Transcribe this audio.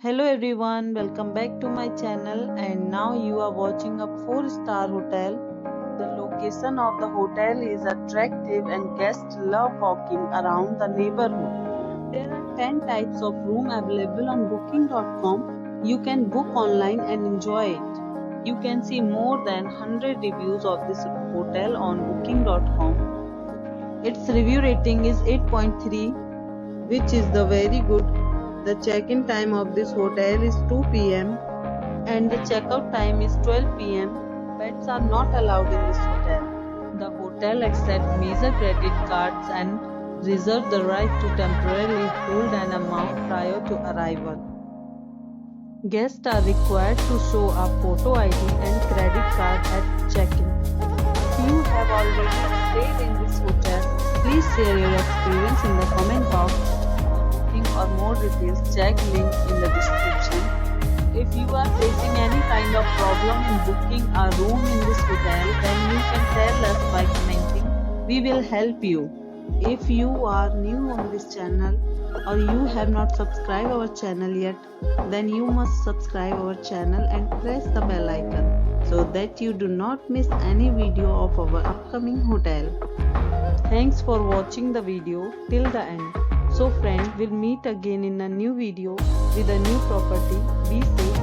Hello everyone, welcome back to my channel, and now you are watching a 4-star hotel. The location of the hotel is attractive and guests love walking around the neighborhood. There are 10 types of room available on booking.com. You can book online and enjoy it. You can see more than 100 reviews of this hotel on booking.com. Its review rating is 8.3, which is the very good. The check-in time of this hotel is 2 p.m. and the check-out time is 12 p.m. Pets are not allowed in this hotel. The hotel accepts major credit cards and reserves the right to temporarily hold an amount prior to arrival. Guests are required to show a photo ID and credit card at check-in. If you have already stayed in this hotel, please share your experience in the comment box. Or more details, check link in the description. If you are facing any kind of problem in booking a room in this hotel, then you can tell us by commenting. We will help you. If you are new on this channel or you have not subscribed our channel yet, then you must subscribe our channel and press the bell icon so that you do not miss any video of our upcoming hotel. Thanks for watching the video till the end. So friends, we'll meet again in a new video with a new property. Be safe.